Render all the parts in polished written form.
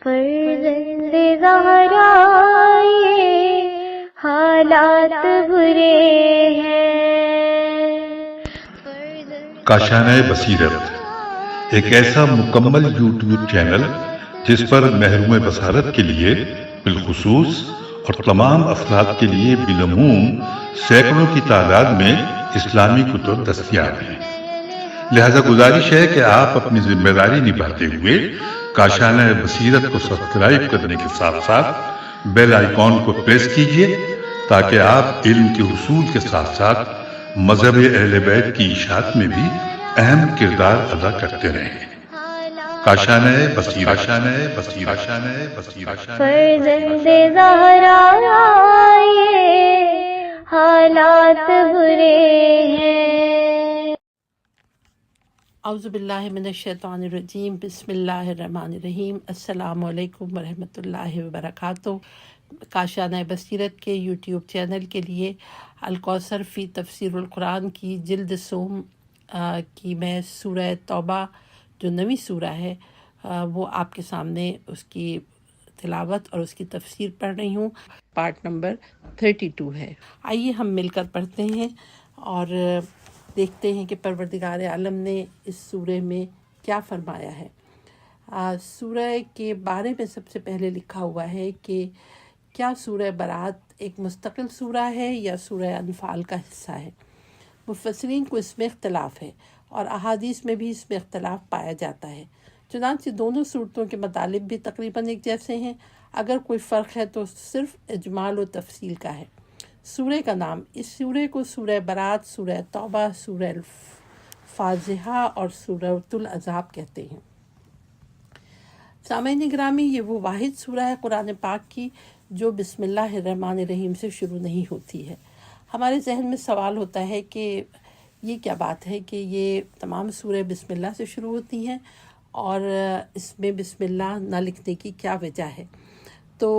فرزند زہرا یہ حالات برے ہیں۔ کاشانۂ بصیرت ایک ایسا مکمل یوٹیوب چینل جس پر محروم بصارت کے لیے بالخصوص اور تمام افراد کے لیے بالعموم سینکڑوں کی تعداد میں اسلامی کتب دستیاب ہیں۔ لہذا گزارش ہے کہ آپ اپنی ذمہ داری نبھاتے ہوئے کاشانۂ بصیرت کو سبسکرائب کرنے کے ساتھ ساتھ بیل آئیکن کو پریس کیجیے تاکہ آپ علم کے حصول کے ساتھ ساتھ مذہب اہل بیت کی اشاعت میں بھی اہم کردار ادا کرتے رہیں۔ کاشانۂ بصیرت۔ فرزند زہرا یہ حالات برے ہیں۔ اعوذ باللہ من الشیطان الرجیم، بسم اللہ الرحمن الرحیم۔ السلام علیکم ورحمۃ اللہ وبرکاتہ۔ کاشانۂ بصیرت کے یوٹیوب چینل کے لیے الکوثر فی تفسیر القرآن کی جلد سوم کی میں سورہ توبہ جو نویں سورہ ہے وہ آپ کے سامنے اس کی تلاوت اور اس کی تفسیر پڑھ رہی ہوں۔ پارٹ نمبر 32 ہے۔ آئیے ہم مل کر پڑھتے ہیں اور دیکھتے ہیں کہ پروردگار عالم نے اس سورہ میں کیا فرمایا ہے۔ سورہ کے بارے میں سب سے پہلے لکھا ہوا ہے کہ کیا سورہ برات ایک مستقل سورہ ہے یا سورہ انفال کا حصہ ہے۔ مفسرین کو اس میں اختلاف ہے اور احادیث میں بھی اس میں اختلاف پایا جاتا ہے، چنانچہ دونوں صورتوں کے مطالب بھی تقریباً ایک جیسے ہیں۔ اگر کوئی فرق ہے تو صرف اجمال و تفصیل کا ہے۔ سورہ کا نام، اس سورہ کو سورہ برات، سورہ توبہ، سورہ فاضحہ اور سورہ الاحزاب کہتے ہیں۔ سامعین گرامی، یہ وہ واحد سورہ ہے قرآن پاک کی جو بسم اللہ الرحمن الرحیم سے شروع نہیں ہوتی ہے۔ ہمارے ذہن میں سوال ہوتا ہے کہ یہ کیا بات ہے کہ یہ تمام سورہ بسم اللہ سے شروع ہوتی ہیں اور اس میں بسم اللہ نہ لکھنے کی کیا وجہ ہے؟ تو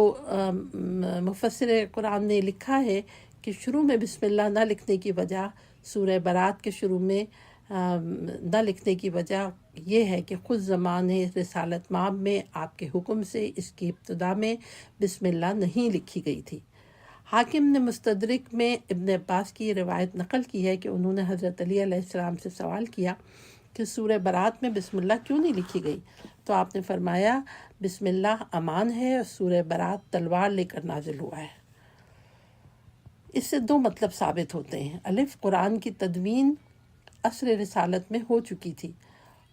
مفسر قرآن نے لکھا ہے کہ شروع میں بسم اللہ نہ لکھنے کی وجہ، سورہ برات کے شروع میں نہ لکھنے کی وجہ یہ ہے کہ خود زمان رسالت مآب میں آپ کے حکم سے اس کی ابتدا میں بسم اللہ نہیں لکھی گئی تھی۔ حاکم نے مستدرک میں ابن عباس کی یہ روایت نقل کی ہے کہ انہوں نے حضرت علی علیہ السلام سے سوال کیا کہ سورہ برات میں بسم اللہ کیوں نہیں لکھی گئی؟ تو آپ نے فرمایا بسم اللہ امان ہے اور سورہ برات تلوار لے کر نازل ہوا ہے۔ اس سے دو مطلب ثابت ہوتے ہیں۔ الف، قرآن کی تدوین عصر رسالت میں ہو چکی تھی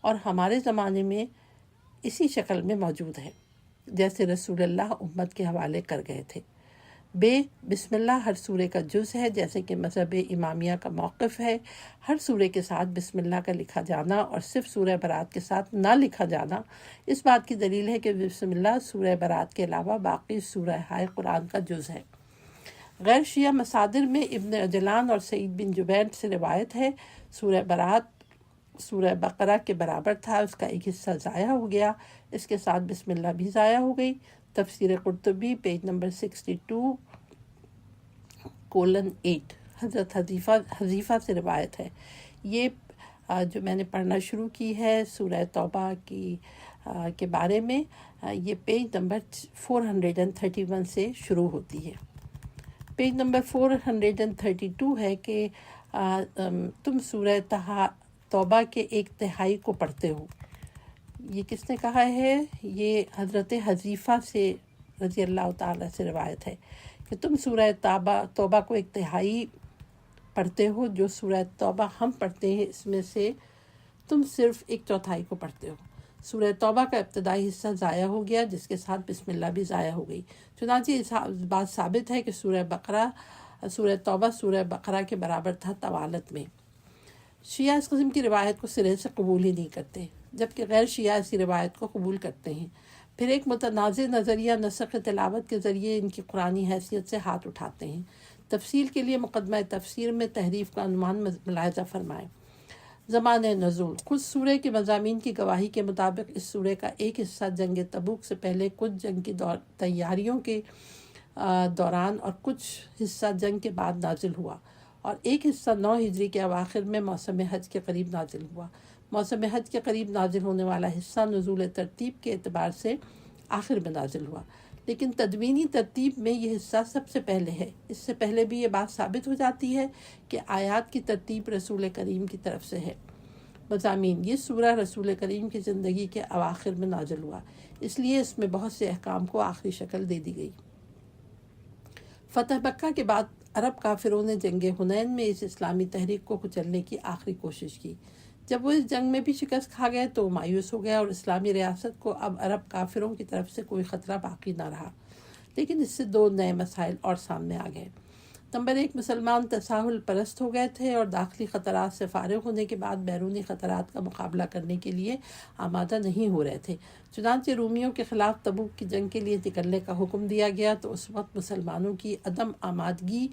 اور ہمارے زمانے میں اسی شکل میں موجود ہے جیسے رسول اللہ امت کے حوالے کر گئے تھے۔ بے، بسم اللہ ہر سورے کا جز ہے، جیسے کہ مذہب امامیہ کا موقف ہے۔ ہر سورے کے ساتھ بسم اللہ کا لکھا جانا اور صرف سورہ برات کے ساتھ نہ لکھا جانا اس بات کی دلیل ہے کہ بسم اللہ سورہ برات کے علاوہ باقی سورہ ہائے قرآن کا جز ہے۔ غیر شیعہ مصادر میں ابن عجلان اور سعید بن جبیر سے روایت ہے سورہ برات سورہ بقرہ کے برابر تھا، اس کا ایک حصہ ضائع ہو گیا، اس کے ساتھ بسم اللہ بھی ضائع ہو گئی۔ تفسیر قرطبی پیج نمبر 62:8 حضرت حذیفہ سے روایت ہے۔ یہ جو میں نے پڑھنا شروع کی ہے سورہ توبہ کے بارے میں، یہ پیج نمبر 431 سے شروع ہوتی ہے۔ پیج نمبر 432 ہے کہ تم سورہ توبہ کے 1/3 کو پڑھتے ہو۔ یہ کس نے کہا ہے؟ یہ حضرت حذیفہ سے رضی اللہ تعالیٰ سے روایت ہے کہ تم سورہ توبہ کو 1/3 پڑھتے ہو۔ جو سورہ توبہ ہم پڑھتے ہیں اس میں سے تم صرف 1/4 کو پڑھتے ہو۔ سورہ توبہ کا ابتدائی حصہ ضائع ہو گیا جس کے ساتھ بسم اللہ بھی ضائع ہو گئی، چنانچہ اس بات ثابت ہے کہ سورہ توبہ سورہ بقرہ کے برابر تھا طوالت میں۔ شیعہ اس قسم کی روایت کو سرے سے قبول ہی نہیں کرتے، جبکہ غیر شیعہ اسی روایت کو قبول کرتے ہیں۔ پھر ایک متنازع نظریہ نسخ تلاوت کے ذریعے ان کی قرآنی حیثیت سے ہاتھ اٹھاتے ہیں۔ تفصیل کے لیے مقدمہ تفسیر میں تحریف کا عنوان ملاحظہ فرمائیں۔ زمان نزول، خود سورہ کے مضامین کی گواہی کے مطابق اس سورہ کا ایک حصہ جنگ تبوک سے پہلے کچھ جنگ کی تیاریوں کے دوران اور کچھ حصہ جنگ کے بعد نازل ہوا، اور ایک حصہ 9 ہجری کے اواخر میں موسم حج کے قریب نازل ہوا۔ موسم حج کے قریب نازل ہونے والا حصہ نزول ترتیب کے اعتبار سے آخر میں نازل ہوا، لیکن تدوینی ترتیب میں یہ حصہ سب سے پہلے ہے۔ اس سے پہلے بھی یہ بات ثابت ہو جاتی ہے کہ آیات کی ترتیب رسول کریم کی طرف سے ہے۔ مضامین: یہ سورہ رسول کریم کی زندگی کے اواخر میں نازل ہوا، اس لیے اس میں بہت سے احکام کو آخری شکل دے دی گئی۔ فتح مکہ کے بعد عرب کافروں نے جنگ حنین میں اس اسلامی تحریک کو کچلنے کی آخری کوشش کی۔ جب وہ اس جنگ میں بھی شکست کھا گئے تو مایوس ہو گیا اور اسلامی ریاست کو اب عرب کافروں کی طرف سے کوئی خطرہ باقی نہ رہا۔ لیکن اس سے دو نئے مسائل اور سامنے آ گئے۔ نمبر 1، مسلمان تساہل پرست ہو گئے تھے اور داخلی خطرات سے فارغ ہونے کے بعد بیرونی خطرات کا مقابلہ کرنے کے لیے آمادہ نہیں ہو رہے تھے۔ چنانچہ رومیوں کے خلاف تبوک کی جنگ کے لیے نکلنے کا حکم دیا گیا تو اس وقت مسلمانوں کی عدم آمادگی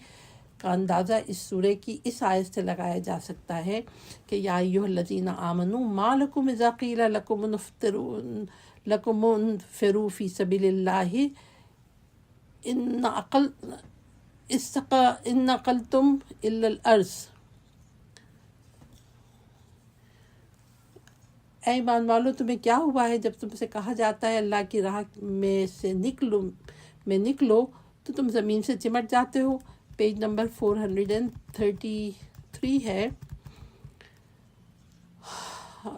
کا اندازہ اس سورے کی اس آیت سے لگایا جا سکتا ہے کہ یا ایھا الذین آمنوا ما لکم اذا قیل لکم انفروا فی سبیل اللہ ان نقلتم الا الارض۔ اے ایمان والو، تمہیں کیا ہوا ہے جب تم سے کہا جاتا ہے اللہ کی راہ میں نکلو تو تم زمین سے چمٹ جاتے ہو۔ پیج نمبر 433 ہے،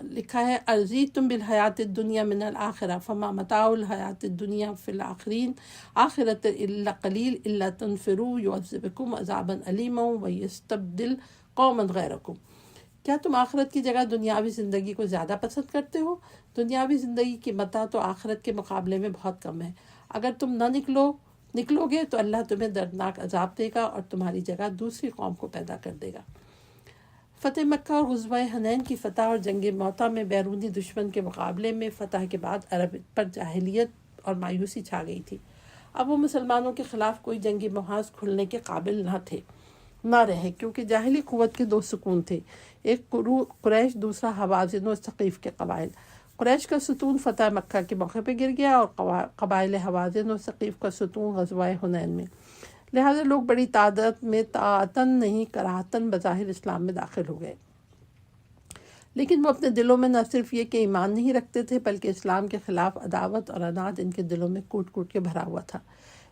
لکھا ہے ارضیتم بالحیات الدنیا من الآخرہ فما متاع الحیات الدنیا فی الآخرین آخرۃ الا قلیل الا تنفروا یعذبکم عذابا علیما ویستبدل قوما غیرکم۔ کیا تم آخرت کی جگہ دنیاوی زندگی کو زیادہ پسند کرتے ہو؟ دنیاوی زندگی کی متاع تو آخرت کے مقابلے میں بہت کم ہے۔ اگر تم نہ نکلو گے تو اللہ تمہیں دردناک عذاب دے گا اور تمہاری جگہ دوسری قوم کو پیدا کر دے گا۔ فتح مکہ اور غزوہ حنین کی فتح اور جنگ موطا میں بیرونی دشمن کے مقابلے میں فتح کے بعد عرب پر جاہلیت اور مایوسی چھا گئی تھی۔ اب وہ مسلمانوں کے خلاف کوئی جنگی محاذ کھلنے کے قابل نہ رہے، کیونکہ جاہلی قوت کے دو سکون تھے، ایک قریش، دوسرا حوازن و ثقیف کے قبائل۔ قریش کا ستون فتح مکہ کے موقع پہ گر گیا اور قبائل حوازن و ثقیف کا ستون غزوہ حنین میں۔ لہٰذا لوگ بڑی تعداد میں طاعتاً نہیں کراہتاً بظاہر اسلام میں داخل ہو گئے، لیکن وہ اپنے دلوں میں نہ صرف یہ کہ ایمان نہیں رکھتے تھے بلکہ اسلام کے خلاف عداوت اور عناد ان کے دلوں میں کوٹ کوٹ کے بھرا ہوا تھا۔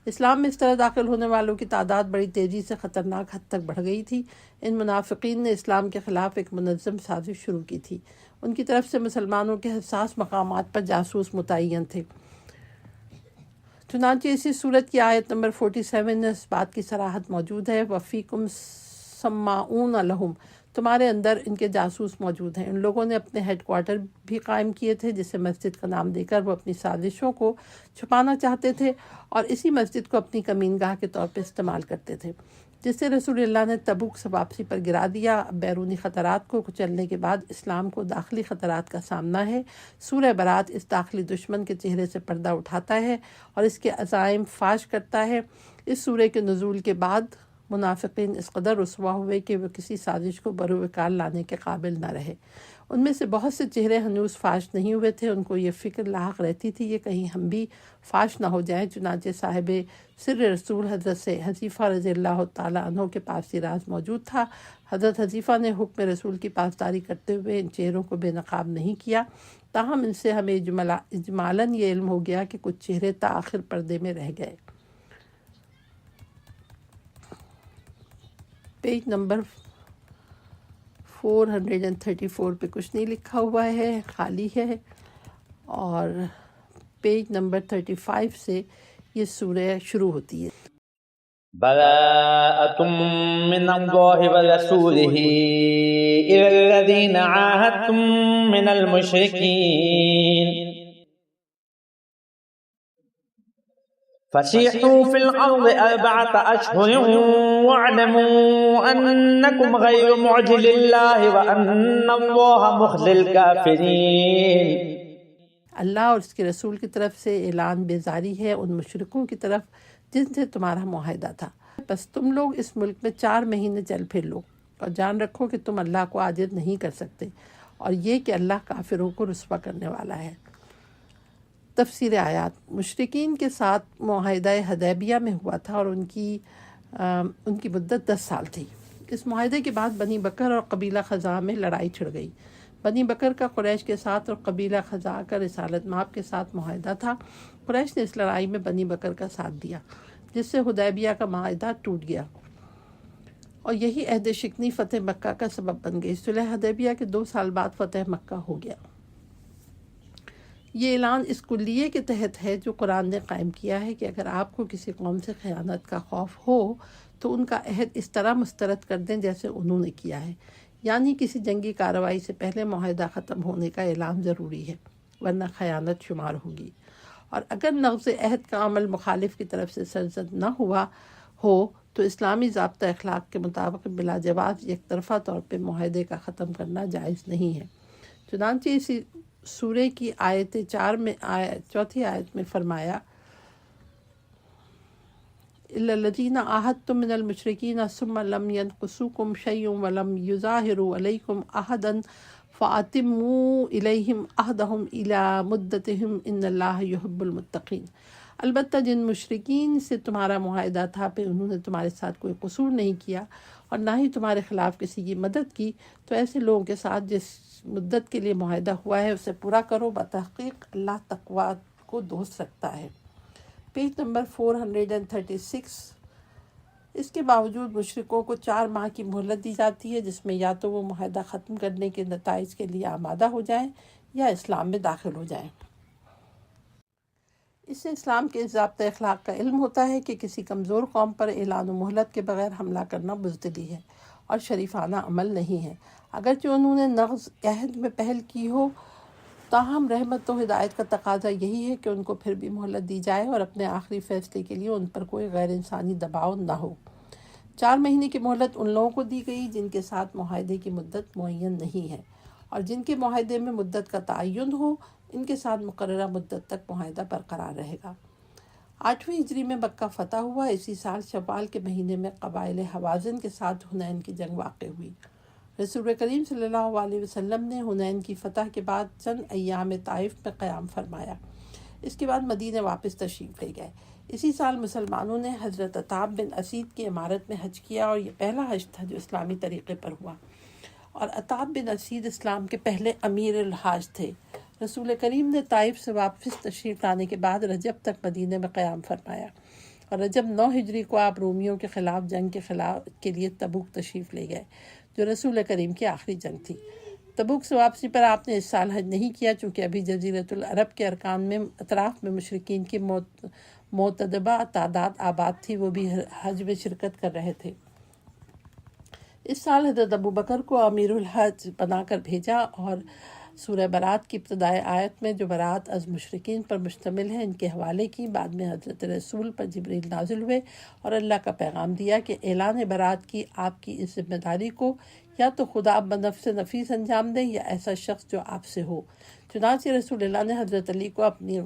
اسلام میں اس طرح داخل ہونے والوں کی تعداد بڑی تیزی سے خطرناک حد تک بڑھ گئی تھی۔ ان منافقین نے اسلام کے خلاف ایک منظم سازش شروع کی تھی۔ ان کی طرف سے مسلمانوں کے حساس مقامات پر جاسوس متعین تھے۔ چنانچہ اسی صورت کی آیت نمبر 47 میں اس بات کی صراحت موجود ہے، وَفِيكُمْ سَمَّاعُونَ لَهُمْ، تمہارے اندر ان کے جاسوس موجود ہیں۔ ان لوگوں نے اپنے ہیڈ کوارٹر بھی قائم کیے تھے جسے مسجد کا نام دے کر وہ اپنی سازشوں کو چھپانا چاہتے تھے اور اسی مسجد کو اپنی کمین گاہ کے طور پر استعمال کرتے تھے، جس سے رسول اللہ نے تبوک سے واپسی پر گرا دیا۔ اب بیرونی خطرات کو کچلنے کے بعد اسلام کو داخلی خطرات کا سامنا ہے۔ سورہ برات اس داخلی دشمن کے چہرے سے پردہ اٹھاتا ہے اور اس کے عزائم فاش کرتا ہے۔ اس سورہ کے نزول کے بعد منافقین اس قدر رسوا ہوئے کہ وہ کسی سازش کو بروکار لانے کے قابل نہ رہے۔ ان میں سے بہت سے چہرے ہنوز فاش نہیں ہوئے تھے، ان کو یہ فکر لاحق رہتی تھی کہ کہیں ہم بھی فاش نہ ہو جائیں۔ چنانچہ صاحب سر رسول حضرت سے حذیفہ رضی اللہ تعالیٰ عنہ کے پاس یہ راز موجود تھا۔ حضرت حذیفہ نے حکم رسول کی پاسداری کرتے ہوئے ان چہروں کو بے نقاب نہیں کیا، تاہم ان سے ہمیں اجمالاً یہ علم ہو گیا کہ کچھ چہرے تاخیر پردے میں رہ گئے۔ پیج نمبر 434 پہ کچھ نہیں لکھا ہوا ہے، خالی ہے، اور پیج نمبر 35 سے یہ سورہ شروع ہوتی ہے۔ براءة من الله ورسوله إلى الذين عاهدتم من المشركين فسيحوا في الأرض 4 أشهر واعلموا أنكم غير معجز الله وأن الله مخزي الكافرين۔ اللہ اور اس کے رسول کی طرف سے اعلان بیزاری ہے ان مشرکوں کی طرف جن سے تمہارا معاہدہ تھا، بس تم لوگ اس ملک میں 4 مہینے چل پھر لو اور جان رکھو کہ تم اللہ کو عاجز نہیں کر سکتے، اور یہ کہ اللہ کافروں کو رسوا کرنے والا ہے۔ تفسیر آیات: مشرکین کے ساتھ معاہدہ حدیبیہ میں ہوا تھا اور ان کی مدت 10 سال تھی۔ اس معاہدے کے بعد بنی بکر اور قبیلہ خزاع میں لڑائی چھڑ گئی۔ بنی بکر کا قریش کے ساتھ اور قبیلہ خزاع کا رسالت مآب کے ساتھ معاہدہ تھا۔ قریش نے اس لڑائی میں بنی بکر کا ساتھ دیا، جس سے حدیبیہ کا معاہدہ ٹوٹ گیا، اور یہی عہد شکنی فتح مکہ کا سبب بن گئی۔ صلح حدیبیہ کے 2 سال بعد فتح مکہ ہو گیا۔ یہ اعلان اس کلیے کے تحت ہے جو قرآن نے قائم کیا ہے کہ اگر آپ کو کسی قوم سے خیانت کا خوف ہو تو ان کا عہد اس طرح مسترد کر دیں جیسے انہوں نے کیا ہے، یعنی کسی جنگی کارروائی سے پہلے معاہدہ ختم ہونے کا اعلان ضروری ہے، ورنہ خیانت شمار ہوگی۔ اور اگر نقض عہد کا عمل مخالف کی طرف سے سرزد نہ ہوا ہو تو اسلامی ضابطہ اخلاق کے مطابق بلا جواز یک طرفہ طور پہ معاہدے کا ختم کرنا جائز نہیں ہے۔ چنانچہ اسی سورہ کی آیت 4 میں چوتھی آیت میں فرمایا إِلَّا الَّذِينَ عَاهَدتُّم مِّنَ الْمُشْرِكِينَ ثُمَّ لَمْ يَنقُصُوكُمْ شَيْءٌ وَلَمْ يُظَاهِرُوا عَلَيْكُمْ أَحَدًا فَأَتِمُّوا إِلَيْهِمْ عَهْدَهُمْ إِلَىٰ مُدَّتِهِمْ إِنَّ اللَّهَ يُحِبُّ الْمُتَّقِينَ۔ البتہ جن مشرکین سے تمہارا معاہدہ تھا پھر انہوں نے تمہارے ساتھ کوئی قصور نہیں کیا اور نہ ہی تمہارے خلاف کسی کی مدد کی، تو ایسے لوگوں کے ساتھ جس مدت کے لیے معاہدہ ہوا ہے اسے پورا کرو، بتحقیق اللہ تقویٰ کو دوست رکھتا ہے۔ Page number 436۔ اس کے باوجود مشرکوں کو 4 ماہ کی مہلت دی جاتی ہے، جس میں یا تو وہ معاہدہ ختم کرنے کے نتائج کے لیے آمادہ ہو جائیں یا اسلام میں داخل ہو جائیں۔ اس سے اسلام کے ضابطہ اخلاق کا علم ہوتا ہے کہ کسی کمزور قوم پر اعلان و مہلت کے بغیر حملہ کرنا بزدلی ہے اور شریفانہ عمل نہیں ہے، اگرچہ انہوں نے نقض عہد میں پہل کی ہو، تاہم رحمت و ہدایت کا تقاضا یہی ہے کہ ان کو پھر بھی مہلت دی جائے اور اپنے آخری فیصلے کے لیے ان پر کوئی غیر انسانی دباؤ نہ ہو۔ 4 مہینے کی مہلت ان لوگوں کو دی گئی جن کے ساتھ معاہدے کی مدت معین نہیں ہے، اور جن کے معاہدے میں مدت کا تعین ہو ان کے ساتھ مقررہ مدت تک معاہدہ برقرار رہے گا۔ 8ویں ہجری میں مکہ فتح ہوا۔ اسی سال شوال کے مہینے میں قبائل حوازن کے ساتھ حنین کی جنگ واقع ہوئی۔ رسول کریم صلی اللہ علیہ وسلم نے حنین کی فتح کے بعد چند ایام طائف میں قیام فرمایا، اس کے بعد مدینہ واپس تشریف لے گئے۔ اسی سال مسلمانوں نے حضرت عتاب بن اسید کی امارت میں حج کیا، اور یہ پہلا حج تھا جو اسلامی طریقے پر ہوا، اور عتاب بن اسید اسلام کے پہلے امیر الحاج تھے۔ رسول کریم نے طائف سے واپس تشریف لانے کے بعد رجب تک مدینہ میں قیام فرمایا، اور رجب 9 ہجری کو آپ رومیوں کے خلاف جنگ کے لیے تبوک تشریف لے گئے، جو رسول کریم کی آخری جنگ تھی۔ تبوک سے واپسی پر آپ نے اس سال حج نہیں کیا، چونکہ ابھی جزیرۃ العرب کے ارکان میں اطراف میں مشرکین کی معتدبہ تعداد آباد تھی، وہ بھی حج میں شرکت کر رہے تھے۔ اس سال حضرت ابوبکر کو امیر الحج بنا کر بھیجا، اور سورہ برات کی ابتدائی آیت میں جو برات از مشرکین پر مشتمل ہے ان کے حوالے کی۔ بعد میں حضرت رسول پر جبریل نازل ہوئے اور اللہ کا پیغام دیا کہ اعلان برات کی آپ کی اس ذمہ داری کو یا تو خدا بنفس نفیس انجام دیں یا ایسا شخص جو آپ سے ہو۔ چنانچہ رسول اللہ نے حضرت علی کو اپنی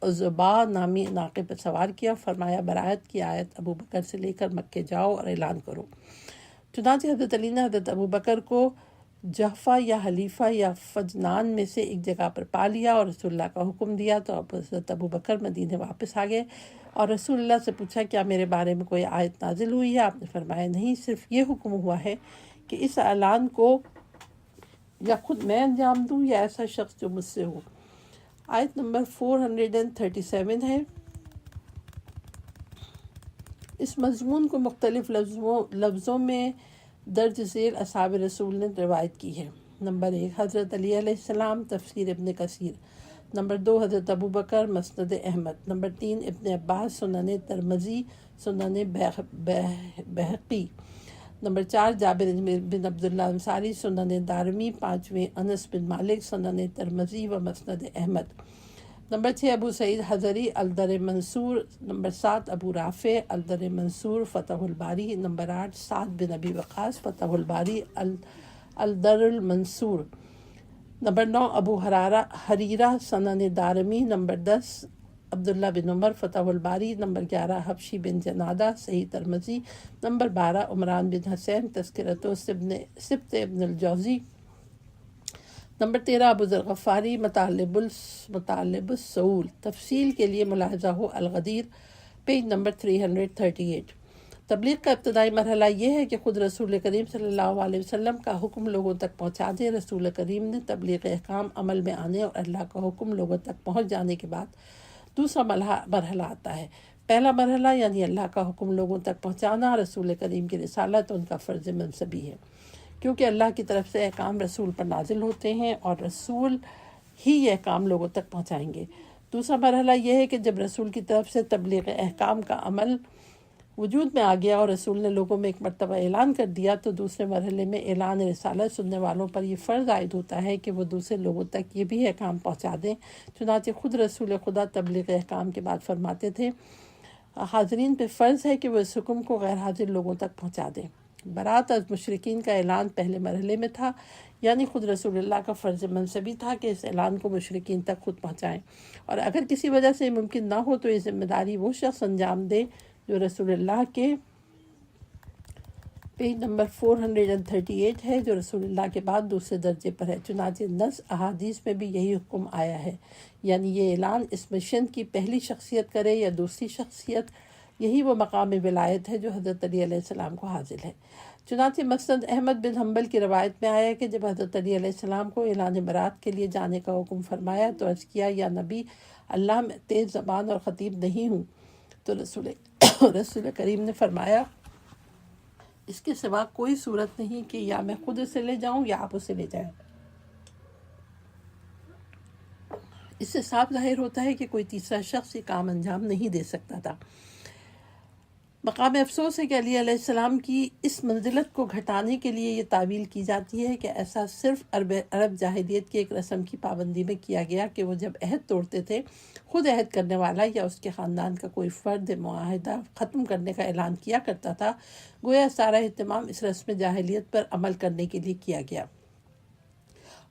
عزبا نامی ناقے پر سوار کیا، فرمایا برات کی آیت ابوبکر سے لے کر مکے جاؤ اور اعلان کرو۔ چنانچہ حضرت علی نے حضرت ابوبکر کو جحفہ یا حلیفہ یا فجنان میں سے ایک جگہ پر پا لیا اور رسول اللہ کا حکم دیا، تو اب حضرت ابوبکر مدینے واپس آ گئے اور رسول اللہ سے پوچھا کیا میرے بارے میں کوئی آیت نازل ہوئی ہے؟ آپ نے فرمایا نہیں، صرف یہ حکم ہوا ہے کہ اس اعلان کو یا خود میں انجام دوں یا ایسا شخص جو مجھ سے ہو۔ آیت نمبر 437 ہے۔ اس مضمون کو مختلف لفظوں میں درج ذیل اصحاب رسول نے روایت کی ہے۔ نمبر 1 حضرت علی علیہ السلام، تفسیر ابن کثیر۔ نمبر 2 حضرت ابوبکر، مسند احمد۔ نمبر 3 ابن عباس، سنن ترمذی، سنن بہقی۔ نمبر 4 جابر بن عبداللہ انصاری، سنن دارمی۔ 5ویں انس بن مالک، سنن ترمذی و مسند احمد۔ نمبر 6 ابو سعید حضری، الدر منصور۔ نمبر 7 ابو رافع، الدر منصور، فتح الباری۔ نمبر 8 سعد بن ابی وقاص، فتح الباری، الدر المنصور۔ نمبر 9 ابو حریرہ، سنن دارمی۔ نمبر 10 عبداللہ بن عمر، فتح الباری۔ نمبر 11 حبشی بن جنادہ، صحیح ترمذی۔ نمبر 12 عمران بن حسین، تذکرۃ سبط ابن الجوزی۔ نمبر 13 ابو ذر غفاری، مطالب السعول۔ تفصیل کے لیے ملاحظہ ہو الغدیر، پیج نمبر 338۔ تبلیغ کا ابتدائی مرحلہ یہ ہے کہ خود رسول کریم صلی اللہ علیہ وسلم کا حکم لوگوں تک پہنچا دیں۔ رسول کریم نے تبلیغ احکام عمل میں آنے اور اللہ کا حکم لوگوں تک پہنچ جانے کے بعد دوسرا مرحلہ آتا ہے۔ پہلا مرحلہ یعنی اللہ کا حکم لوگوں تک پہنچانا رسول کریم کی رسالت ان کا فرض منصبی ہے، کیونکہ اللہ کی طرف سے احکام رسول پر نازل ہوتے ہیں اور رسول ہی یہ احکام لوگوں تک پہنچائیں گے۔ دوسرا مرحلہ یہ ہے کہ جب رسول کی طرف سے تبلیغ احکام کا عمل وجود میں آ گیا اور رسول نے لوگوں میں ایک مرتبہ اعلان کر دیا تو دوسرے مرحلے میں اعلان رسالت سننے والوں پر یہ فرض عائد ہوتا ہے کہ وہ دوسرے لوگوں تک یہ بھی احکام پہنچا دیں۔ چنانچہ خود رسول خدا تبلیغ احکام کے بعد فرماتے تھے، حاضرین پہ فرض ہے کہ وہ اس حکم کو غیر حاضر لوگوں تک پہنچا دیں۔ برات از مشرکین کا اعلان پہلے مرحلے میں تھا، یعنی خود رسول اللہ کا فرض منصبی تھا کہ اس اعلان کو مشرکین تک خود پہنچائیں، اور اگر کسی وجہ سے ممکن نہ ہو تو یہ ذمہ داری وہ شخص انجام دے جو رسول اللہ کے پیج نمبر 438 ہے، جو رسول اللہ کے بعد دوسرے درجے پر ہے۔ چنانچہ نص احادیث میں بھی یہی حکم آیا ہے، یعنی یہ اعلان اس مشن کی پہلی شخصیت کرے یا دوسری شخصیت، یہی وہ مقام ولایت ہے جو حضرت علی علیہ السلام کو حاصل ہے۔ چنانچہ مسند احمد بن حنبل کی روایت میں آیا کہ جب حضرت علی علیہ السلام کو اعلان برات کے لیے جانے کا حکم فرمایا تو عرض کیا، یا نبی اللہ، میں تیز زبان اور خطیب نہیں ہوں۔ تو رسول کریم نے فرمایا، اس کے سوا کوئی صورت نہیں کہ یا میں خود اسے لے جاؤں یا آپ اسے لے جائیں۔ اس سے صاف ظاہر ہوتا ہے کہ کوئی تیسرا شخص یہ کام انجام نہیں دے سکتا تھا۔ مقام افسوس ہے کہ علی علیہ السلام کی اس منزلت کو گھٹانے کے لیے یہ تعویل کی جاتی ہے کہ ایسا صرف عرب جاہلیت کی ایک رسم کی پابندی میں کیا گیا کہ وہ جب عہد توڑتے تھے، خود عہد کرنے والا یا اس کے خاندان کا کوئی فرد معاہدہ ختم کرنے کا اعلان کیا کرتا تھا، گویا سارا اہتمام اس رسم جاہلیت پر عمل کرنے کے لیے کیا گیا،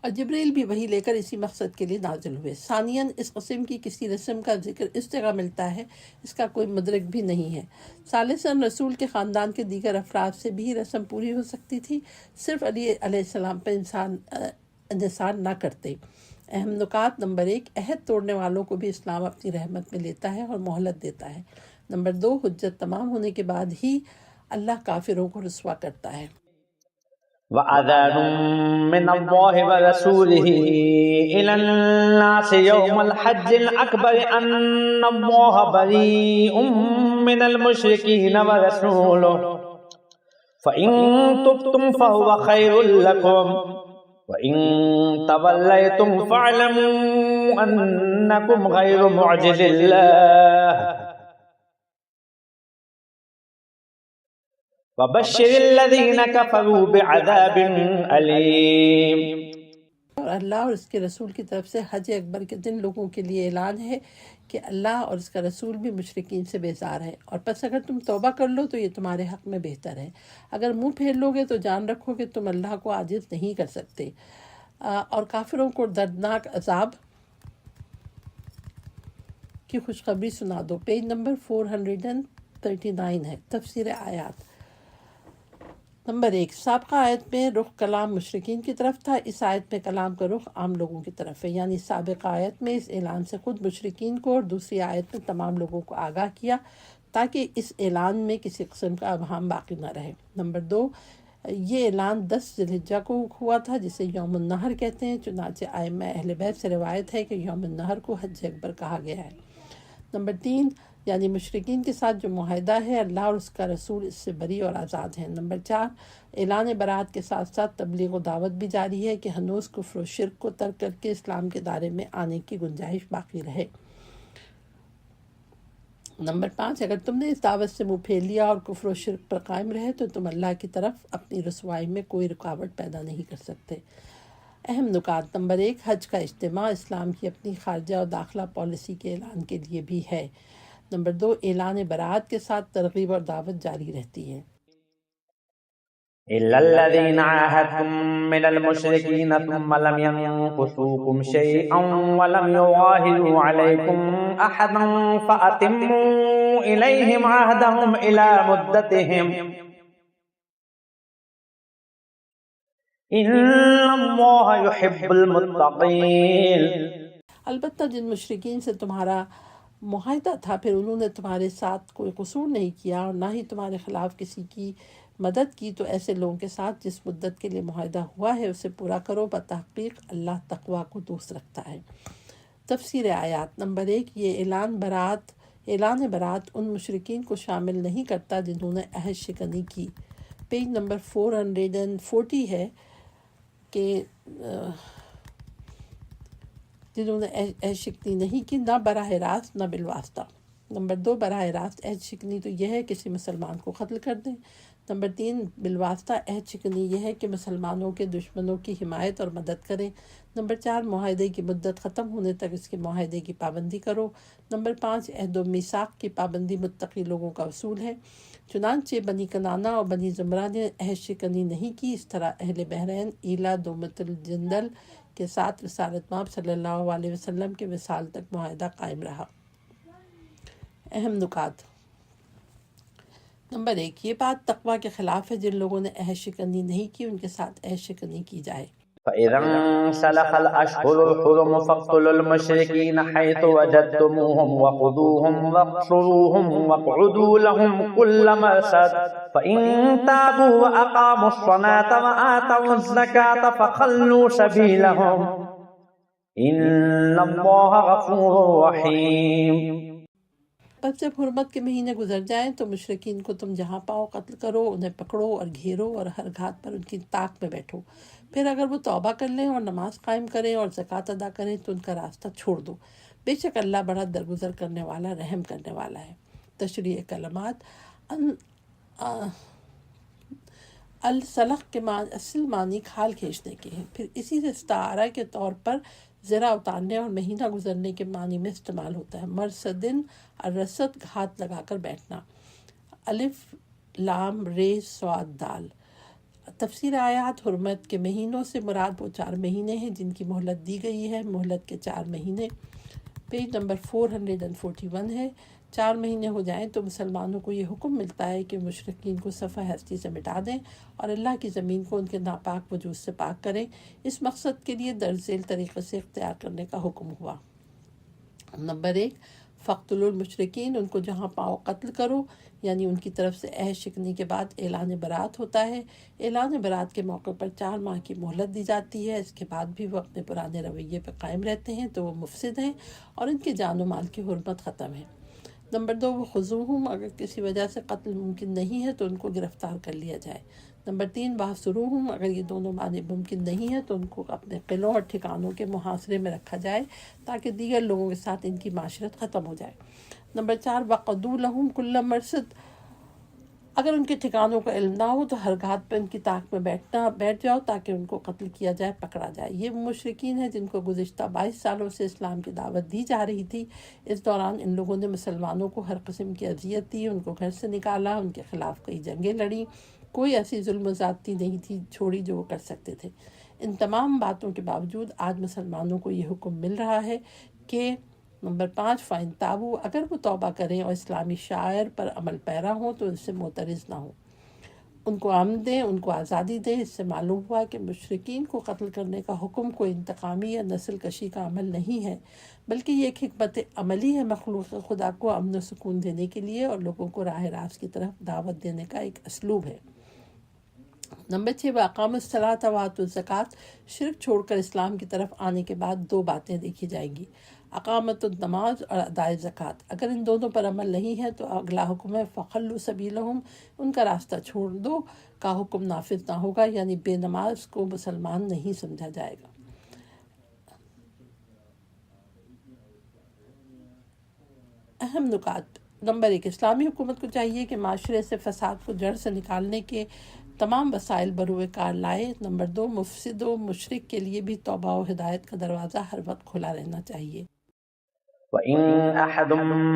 اور جبریل بھی وہی لے کر اسی مقصد کے لیے نازل ہوئے۔ ثانیاً اس قسم کی کسی رسم کا ذکر اس جگہ ملتا ہے اس کا کوئی مدرک بھی نہیں ہے۔ ثالثاً رسول کے خاندان کے دیگر افراد سے بھی رسم پوری ہو سکتی تھی، صرف علی علیہ السلام پر انحصار نہ کرتے۔ اہم نکات: نمبر 1، عہد توڑنے والوں کو بھی اسلام اپنی رحمت میں لیتا ہے اور مہلت دیتا ہے۔ نمبر 2، حجت تمام ہونے کے بعد ہی اللہ کافروں کو رسوا کرتا ہے۔ وَأَذَانٌ مِّنَ اللَّهِ وَرَسُولِهِ إِلَى النَّاسِ يَوْمَ الْحَجِّ الْأَكْبَرِ أَنَّ اللَّهَ بَرِيءٌ مِّنَ الْمُشْرِكِينَ وَرَسُولُهُ فَإِن تُبْتُمْ فَهُوَ خَيْرٌ لَّكُمْ وَإِن تَوَلَّيْتُمْ فَاعْلَمُوا أَنَّكُمْ غَيْرُ مُعْجِزِ اللَّهِ وَبَشِّرِ الَّذِينَ كَفَرُوا بِعَذَابٍ أَلِيمٍ۔ اور اللہ اور اس کے رسول کی طرف سے حج اکبر کے دن لوگوں کے لیے اعلان ہے کہ اللہ اور اس کا رسول بھی مشرکین سے بیزار ہے، اور پس اگر تم توبہ کر لو تو یہ تمہارے حق میں بہتر ہے، اگر منہ پھیر لو گے تو جان رکھو کہ تم اللہ کو عاجز نہیں کر سکتے۔ اور کافروں کو دردناک عذاب کی خوشخبری سنا دو۔ پیج نمبر 439 ہے۔ تفسیر آیات۔ نمبر 1، سابقہ آیت میں رخ کلام مشرکین کی طرف تھا، اس آیت میں کلام کا رخ عام لوگوں کی طرف ہے، یعنی سابقہ آیت میں اس اعلان سے خود مشرکین کو اور دوسری آیت میں تمام لوگوں کو آگاہ کیا تاکہ اس اعلان میں کسی قسم کا ابہام باقی نہ رہے۔ نمبر 2، یہ اعلان 10 ذی الحجہ کو ہوا تھا جسے یوم النحر کہتے ہیں، چنانچہ ائمہ اہل بیت سے روایت ہے کہ یوم النحر کو حج اکبر کہا گیا ہے۔ نمبر 3، یعنی مشرکین کے ساتھ جو معاہدہ ہے اللہ اور اس کا رسول اس سے بری اور آزاد ہیں۔ نمبر 4، اعلان برات کے ساتھ ساتھ تبلیغ و دعوت بھی جاری ہے کہ ہنوز کفر و شرک کو ترک کر کے اسلام کے دائرے میں آنے کی گنجائش باقی رہے۔ نمبر 5، اگر تم نے اس دعوت سے منہ پھیر لیا اور کفر و شرک پر قائم رہے تو تم اللہ کی طرف اپنی رسوائی میں کوئی رکاوٹ پیدا نہیں کر سکتے۔ اہم نکات۔ نمبر 1، حج کا اجتماع اسلام کی اپنی خارجہ اور داخلہ پالیسی کے اعلان کے لیے بھی ہے۔ نمبر 2، اعلان برات کے ساتھ ترغیب اور دعوت جاری رہتی ہے۔ إِلَّا الَّذِينَ عَاهَدتُّم مِّنَ الْمُشْرِكِينَ ثُمَّ لَمْ يَنقُصُوكُمْ شَيْئًا وَلَمْ يُظَاهِرُوا عَلَيْكُمْ أَحَدًا فَأَتِمُّوا إِلَيْهِمْ عَهْدَهُمْ إِلَىٰ مُدَّتِهِمْ إِنَّ اللَّهَ يُحِبُّ الْمُتَّقِينَ۔ البتہ جن مشرکین سے تمہارا معاہدہ تھا، پھر انہوں نے تمہارے ساتھ کوئی قصور نہیں کیا اور نہ ہی تمہارے خلاف کسی کی مدد کی، تو ایسے لوگوں کے ساتھ جس مدت کے لیے معاہدہ ہوا ہے اسے پورا کرو، بتحقیق اللہ تقوی کو دوست رکھتا ہے۔ تفسیر آیات۔ نمبر 1، یہ اعلان برات ان مشرکین کو شامل نہیں کرتا جنہوں نے عہد شکنی کی۔ پیج نمبر 440 ہے کہ جنہوں نے عہد شکنی نہیں کی، نہ براہ راست نہ بالواسطہ۔ نمبر 2، براہ راست عہد شکنی تو یہ ہے کسی مسلمان کو قتل کر دیں۔ نمبر 3، بالواسطہ عہد شکنی یہ ہے کہ مسلمانوں کے دشمنوں کی حمایت اور مدد کریں۔ نمبر 4، معاہدے کی مدت ختم ہونے تک اس کے معاہدے کی پابندی کرو۔ نمبر 5، عہد و میثاق کی پابندی متقی لوگوں کا اصول ہے۔ چنانچہ بنی کنانہ اور بنی زمرہ نے عہد شکنی نہیں کی، اس طرح اہل بحرین ایلا دومت الجندل کے ساتھ رسالت مآب صلی اللہ علیہ وسلم کے وصال تک معاہدہ قائم رہا۔ اہم نکات۔ نمبر 1، یہ بات تقوی کے خلاف ہے، جن لوگوں نے عہد شکنی نہیں کی ان کے ساتھ عہد شکنی کی جائے۔ فَإِذَا انسَلَخَ الْأَشْهُرُ الْحُرُمُ فَاقْتُلُوا الْمُشْرِكِينَ حَيْثُ وَجَدتُّمُوهُمْ وَخُذُوهُمْ وَاحْصُرُوهُمْ وَاقْعُدُوا لَهُمْ كُلَّ مَرْصَدٍ فَإِن تَابُوا وَأَقَامُوا الصَّلَاةَ وَآتَوُا الزَّكَاةَ فَخَلُّوا سَبِيلَهُمْ إِنَّ اللَّهَ غَفُورٌ رَحِيمٌ۔ پس جب حرمت کے مہینے گزر جائیں تو مشرکین کو تم جہاں پاؤ قتل کرو، انہیں پکڑو اور گھیرو اور ہر گھات پر ان کی طاق میں بیٹھو۔ پھر اگر وہ توبہ کر لیں اور نماز قائم کریں اور زکوٰۃ ادا کریں تو ان کا راستہ چھوڑ دو، بے شک اللہ بڑا درگزر کرنے والا، رحم کرنے والا ہے۔ تشریح کلمات۔ السلخ کے اصل معنی کھال کھینچنے کے ہیں، پھر اسی سے استعارہ کے طور پر زرہ اتارنے اور مہینہ گزرنے کے معنی میں استعمال ہوتا ہے۔ مرصدن الرصد، گھات لگا کر بیٹھنا۔ الف لام ر صاد دال۔ تفسیر آیات۔ حرمت کے مہینوں سے مراد وہ 4 مہینے ہیں جن کی مہلت دی گئی ہے، مہلت کے 4 مہینے۔ پیج نمبر 441 ہے۔ 4 مہینے ہو جائیں تو مسلمانوں کو یہ حکم ملتا ہے کہ مشرکین کو صفحہ ہستی سے مٹا دیں اور اللہ کی زمین کو ان کے ناپاک وجود سے پاک کریں۔ اس مقصد کے لیے درج ذیل طریقے سے اختیار کرنے کا حکم ہوا۔ نمبر 1، فَاقْتُلُوا الْمُشْرِكِينَ، ان کو جہاں پاؤ قتل کرو، یعنی ان کی طرف سے عہد شکنی کے بعد اعلان برات ہوتا ہے۔ اعلان برات کے موقع پر 4 ماہ کی مہلت دی جاتی ہے، اس کے بعد بھی وہ اپنے پرانے رویے پر قائم رہتے ہیں تو وہ مفسد ہیں اور ان کے جان و مال کی حرمت ختم ہے۔ نمبر 2، وہ خذوہم، اگر کسی وجہ سے قتل ممکن نہیں ہے تو ان کو گرفتار کر لیا جائے۔ نمبر 3، واحصروہم، اگر یہ دونوں معنی ممکن نہیں ہے تو ان کو اپنے قلعوں اور ٹھکانوں کے محاصرے میں رکھا جائے تاکہ دیگر لوگوں کے ساتھ ان کی معاشرت ختم ہو جائے۔ نمبر 4، وَقْعُدُوا لَهُمْ كُلَّ مَرْصَدٍ، اگر ان کے ٹھکانوں کا علم نہ ہو تو ہر گھات پہ ان کی طاق میں بیٹھ جاؤ تاکہ ان کو قتل کیا جائے، پکڑا جائے۔ یہ مشرکین ہیں جن کو گزشتہ 22 سالوں سے اسلام کی دعوت دی جا رہی تھی۔ اس دوران ان لوگوں نے مسلمانوں کو ہر قسم کی اذیت دی، ان کو گھر سے نکالا، ان کے خلاف کئی جنگیں لڑیں، کوئی ایسی ظلم و زیادتی نہیں تھی چھوڑی جو وہ کر سکتے تھے۔ ان تمام باتوں کے باوجود آج مسلمانوں کو یہ حکم مل رہا ہے کہ نمبر 5، فَإِن تابوا، اگر وہ توبہ کریں اور اسلامی شعائر پر عمل پیرا ہوں تو ان سے معترض نہ ہوں، ان کو امن دیں، ان کو آزادی دیں۔ اس سے معلوم ہوا کہ مشرکین کو قتل کرنے کا حکم کوئی انتقامی یا نسل کشی کا عمل نہیں ہے، بلکہ یہ ایک حکمت عملی ہے مخلوق خدا کو امن و سکون دینے کے لیے اور لوگوں کو راہ راست کی طرف دعوت دینے کا ایک اسلوب ہے۔ نمبر 6، وَأَقَامُوا الصَّلَاةَ وَآتُوا الزَّكَاةَ، شرک چھوڑ کر اسلام کی طرف آنے کے بعد 2 باتیں دیکھی جائیں گی، اقامت النماز اور ادائے زکوٰۃ۔ اگر ان دونوں پر عمل نہیں ہے تو اگلا حکم ہے فَخَلُّوا سَبِيلَهُمْ، ان کا راستہ چھوڑ دو کا حکم نافذ نہ ہوگا، یعنی بے نماز کو مسلمان نہیں سمجھا جائے گا۔ اہم نکات۔ نمبر 1، اسلامی حکومت کو چاہیے کہ معاشرے سے فساد کو جڑ سے نکالنے کے تمام وسائل بروئے کار لائے۔ نمبر 2، مفسد و مشرک کے لیے بھی توبہ و ہدایت کا دروازہ ہر وقت کھلا رہنا چاہیے۔ وَإِنْ أَحَدٌ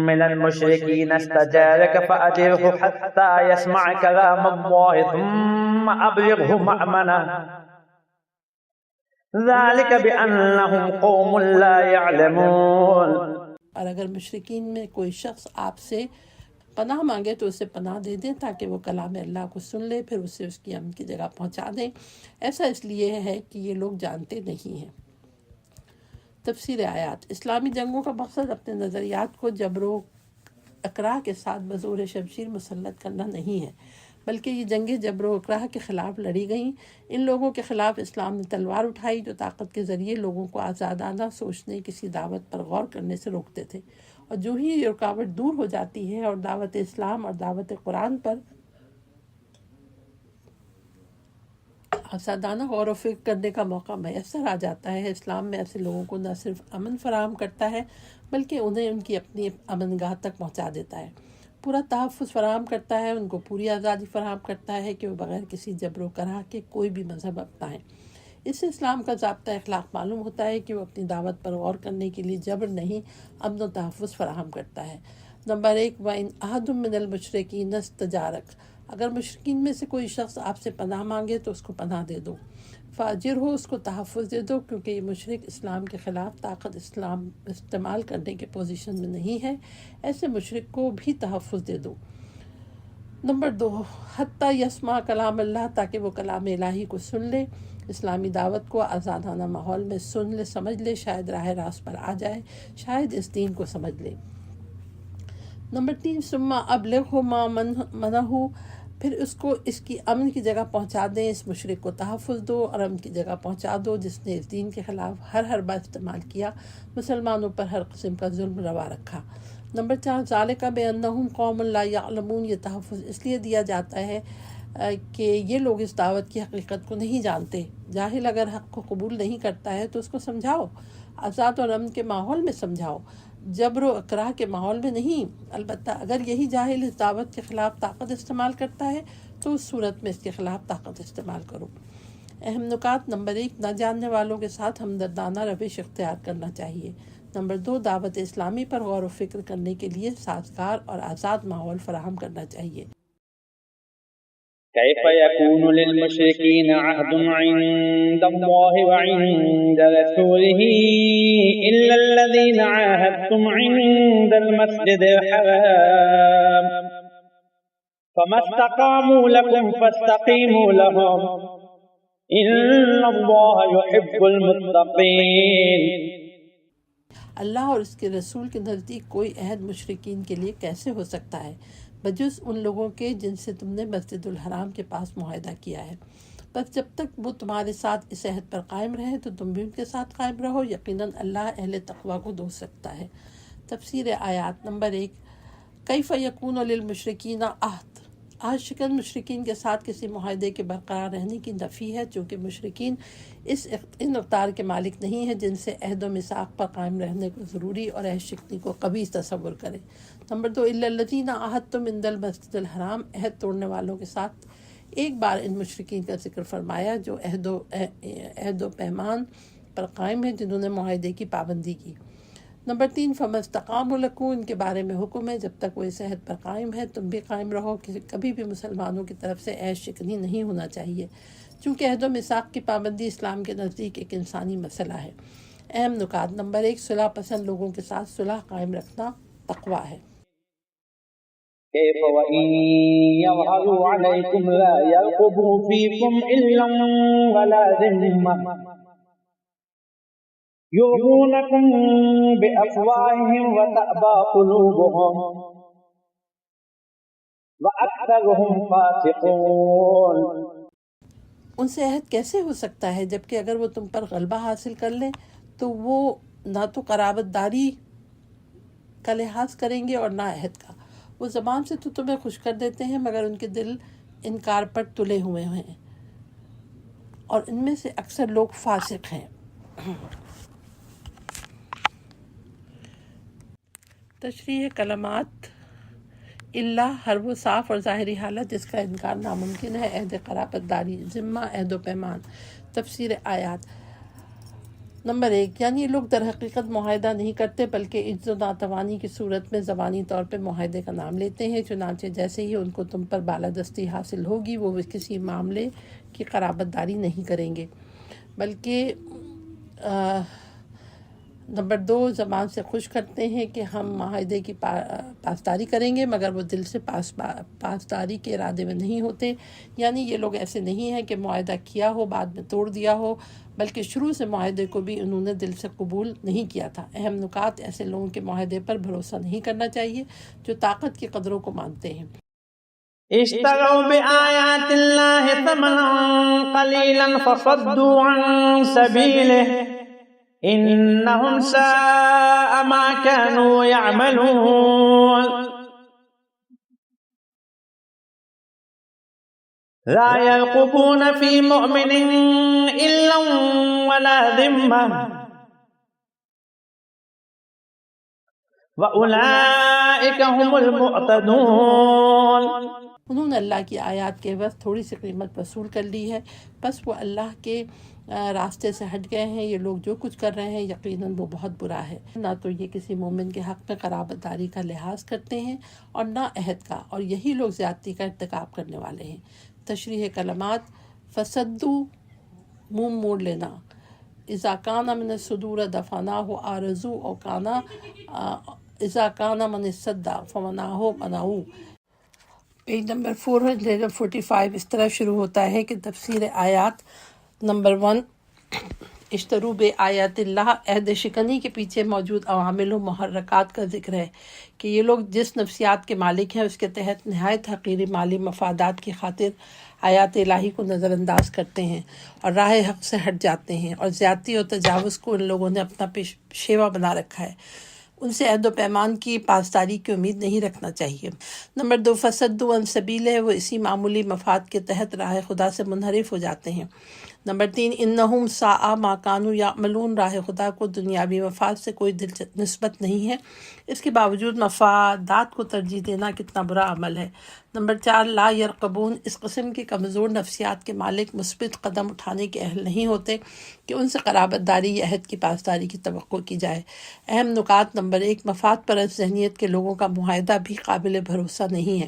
مِّنَ الْمُشْرِكِينَ اسْتَجَارَكَ فَأَجِرْهُ حَتَّى يَسْمَعَ كَلَامَ اللَّهِ ثُمَّ أَبْلِغْهُ مَأْمَنَهُ ذَلِكَ بِأَنَّهُمْ قَوْمٌ لَا يَعْلَمُونَ۔ اور اگر مشرکین میں کوئی شخص آپ سے پناہ مانگے تو اسے پناہ دے دیں تاکہ وہ کلام اللہ کو سن لے، پھر اسے اس کی امن کی جگہ پہنچا دیں۔ ایسا اس لیے ہے کہ یہ لوگ جانتے نہیں ہیں۔ تفسیر آیات، اسلامی جنگوں کا مقصد اپنے نظریات کو جبر و اکراہ کے ساتھ بزور شمشیر مسلط کرنا نہیں ہے، بلکہ یہ جنگیں جبر و اکراہ کے خلاف لڑی گئیں۔ ان لوگوں کے خلاف اسلام نے تلوار اٹھائی جو طاقت کے ذریعے لوگوں کو آزادانہ سوچنے، کسی دعوت پر غور کرنے سے روکتے تھے، اور جو ہی یہ رکاوٹ دور ہو جاتی ہے اور دعوت اسلام اور دعوت قرآن پر آزادانہ غور و فکر کرنے کا موقع میسر آ جاتا ہے، اسلام میں ایسے لوگوں کو نہ صرف امن فراہم کرتا ہے بلکہ انہیں ان کی اپنی امن گاہ تک پہنچا دیتا ہے، پورا تحفظ فراہم کرتا ہے، ان کو پوری آزادی فراہم کرتا ہے کہ وہ بغیر کسی جبر و کرہ کے کوئی بھی مذہب اپنائیں۔ اس سے اسلام کا ضابطہ اخلاق معلوم ہوتا ہے کہ وہ اپنی دعوت پر غور کرنے کے لیے جبر نہیں، امن و تحفظ فراہم کرتا ہے۔ نمبر 1، وَإِنْ أَحَدٌ مِّنَ الْمُشْرِكِينَ اسْتَجَارَكَ، اگر مشرکین میں سے کوئی شخص آپ سے پناہ مانگے تو اس کو پناہ دے دو، فاجر اس کو تحفظ دے دو، کیونکہ یہ مشرک اسلام کے خلاف طاقت اسلام استعمال کرنے کے پوزیشن میں نہیں ہے، ایسے مشرک کو بھی تحفظ دے دو۔ نمبر 2، حتیٰ یسمع کلام اللہ، تاکہ وہ کلام الہی کو سن لے، اسلامی دعوت کو آزادانہ ماحول میں سن لے، سمجھ لے، شاید راہ راست پر آ جائے، شاید اس دین کو سمجھ لے۔ نمبر 3، ثم ابلغہ ما منہ، پھر اس کو اس کی امن کی جگہ پہنچا دیں، اس مشرک کو تحفظ دو اور امن کی جگہ پہنچا دو جس نے اس دین کے خلاف ہر حربہ استعمال کیا، مسلمانوں پر ہر قسم کا ظلم روا رکھا۔ نمبر 4، ذالک بانہم قوم لا یعلمون، یہ تحفظ اس لیے دیا جاتا ہے کہ یہ لوگ اس دعوت کی حقیقت کو نہیں جانتے۔ جاہل اگر حق کو قبول نہیں کرتا ہے تو اس کو سمجھاؤ، آزاد اور امن کے ماحول میں سمجھاؤ، جبر و اکراہ کے ماحول میں نہیں۔ البتہ اگر یہی جاہل اس دعوت کے خلاف طاقت استعمال کرتا ہے تو اس صورت میں اس کے خلاف طاقت استعمال کرو۔ اہم نکات: نمبر 1، نہ جاننے والوں کے ساتھ ہمدردانہ روش اختیار کرنا چاہیے۔ نمبر 2، دعوت اسلامی پر غور و فکر کرنے کے لیے سازگار اور آزاد ماحول فراہم کرنا چاہیے۔ كيف يكون للمشركين عهد عند الله وعند رسوله إلا الذين عاهدتم عند المسجد الحرام فما استقاموا لكم فاستقيموا لهم إن الله يحب المتقين۔ اللہ اور اس کے رسول کے نزدیک کوئی عہد مشرکین کے لیے کیسے ہو سکتا ہے بجز ان لوگوں کے جن سے تم نے مسجد الحرام کے پاس معاہدہ کیا ہے، بس جب تک وہ تمہارے ساتھ اس عہد پر قائم رہے تو تم بھی ان کے ساتھ قائم رہو، یقیناً اللہ اہل تقوی کو دوست رکھتا ہے۔ تفسیر آیات، نمبر 1، کیف یکون للمشرکین عہد، عہد شکن مشرکین کے ساتھ کسی معاہدے کے برقرار رہنے کی نفی ہے، چونکہ مشرکین ان اقدار کے مالک نہیں ہیں جن سے عہد و میثاق پر قائم رہنے کو ضروری اور عہد شکنی کو قبیح تصور کرے۔ نمبر 2، الا الذین عاہدتم عند المسجد الحرام، عہد توڑنے والوں کے ساتھ ایک بار ان مشرکین کا ذکر فرمایا جو عہد و پیمان پر قائم ہیں، جنہوں نے معاہدے کی پابندی کی۔ نمبر 3، فما استقاموا لکم، ان کے بارے میں حکم ہے جب تک وہ اس عہد پر قائم ہے تم بھی قائم رہو، کبھی بھی مسلمانوں کی طرف سے عہد شکنی نہیں ہونا چاہیے، چونکہ عہد و میثاق کی پابندی اسلام کے نزدیک ایک انسانی مسئلہ ہے۔ اہم نکات، نمبر 1، صلح پسند لوگوں کے ساتھ صلح قائم رکھنا تقویٰ ہے۔ كيف وإن يظهروا عليكم لا يرقبوا فيكم إلا ولا ذمة يرضونكم بأفواههم وتأبى قلوبهم وأكثرهم فاسقون۔ ان سے عہد کیسے ہو سکتا ہے جبکہ اگر وہ تم پر غلبہ حاصل کر لیں تو وہ نہ تو قرابت داری کا لحاظ کریں گے اور نہ عہد کا، وہ زبان سے تو تمہیں خوش کر دیتے ہیں مگر ان کے دل انکار پر تلے ہوئے ہیں، اور ان میں سے اکثر لوگ فاسق ہیں۔ تشریح کلمات اللہ، ہر وہ صاف اور ظاہری حالت جس کا انکار ناممکن ہے، عہد قرابت داری، ذمہ، عہد و پیمان۔ تفسیر آیات، نمبر 1، یعنی یہ لوگ در حقیقت معاہدہ نہیں کرتے بلکہ عجز و ناتوانی کی صورت میں زبانی طور پہ معاہدے کا نام لیتے ہیں، چنانچہ جیسے ہی ان کو تم پر بالادستی حاصل ہوگی وہ کسی معاملے کی قرابت داری نہیں کریں گے، بلکہ نمبر 2 زبان سے خوش کرتے ہیں کہ ہم معاہدے کی پاسداری کریں گے، مگر وہ دل سے پاسداری کے ارادے میں نہیں ہوتے، یعنی یہ لوگ ایسے نہیں ہیں کہ معاہدہ کیا ہو بعد میں توڑ دیا ہو، بلکہ شروع سے معاہدے کو بھی انہوں نے دل سے قبول نہیں کیا تھا۔ اہم نکات: ایسے لوگوں کے معاہدے پر بھروسہ نہیں کرنا چاہیے جو طاقت کی قدروں کو مانتے ہیں۔ اشتروا بآيات الله ثمنا قليلا فصدوا عن سبيله إنهم ساء ما كانوا يعملون لا يرقبون في مؤمن إلا ولا ذمة وأولئك هم المعتدون۔ انہوں نے اللہ کی آیات کے عوض تھوڑی سی قیمت وصول کر لی ہے، بس وہ اللہ کے راستے سے ہٹ گئے ہیں۔ یہ لوگ جو کچھ کر رہے ہیں یقیناً وہ بہت برا ہے۔ نہ تو یہ کسی مومن کے حق میں قرابت داری کا لحاظ کرتے ہیں اور نہ عہد کا، اور یہی لوگ زیادتی کا ارتکاب کرنے والے ہیں۔ تشریح کلمات: فصدو منہ موڑ لینا، اذا کان من الصدور دفعناہ آرزو او کانا اذا کان من الصدع فمنعہ منعو۔ پیج نمبر 445 اس طرح شروع ہوتا ہے کہ تفسیر آیات۔ نمبر 1، اشترو بے آیات اللہ، عہد شکنی کے پیچھے موجود عوامل و محرکات کا ذکر ہے کہ یہ لوگ جس نفسیات کے مالک ہیں اس کے تحت نہایت حقیری مالی مفادات کی خاطر آیات الہی کو نظر انداز کرتے ہیں اور راہ حق سے ہٹ جاتے ہیں، اور زیادتی اور تجاوز کو ان لوگوں نے اپنا شیوا بنا رکھا ہے۔ ان سے عہد و پیمان کی پاسداری کی امید نہیں رکھنا چاہیے۔ نمبر 2، فصدوا عن سبیلہ، وہ اسی معمولی مفاد کے تحت راہ خدا سے منحرف ہو جاتے ہیں۔ نمبر 3، انہم ساء ما کانوا یعملون، راہ خدا کو دنیاوی مفاد سے کوئی نسبت نہیں ہے، اس کے باوجود مفادات کو ترجیح دینا کتنا برا عمل ہے۔ نمبر 4، لا یرقبون، اس قسم کی کمزور نفسیات کے مالک مثبت قدم اٹھانے کے اہل نہیں ہوتے کہ ان سے قرابت داری یا عہد کی پاسداری کی توقع کی جائے۔ اہم نکات: نمبر 1، مفاد پرست ذہنیت کے لوگوں کا معاہدہ بھی قابل بھروسہ نہیں ہے۔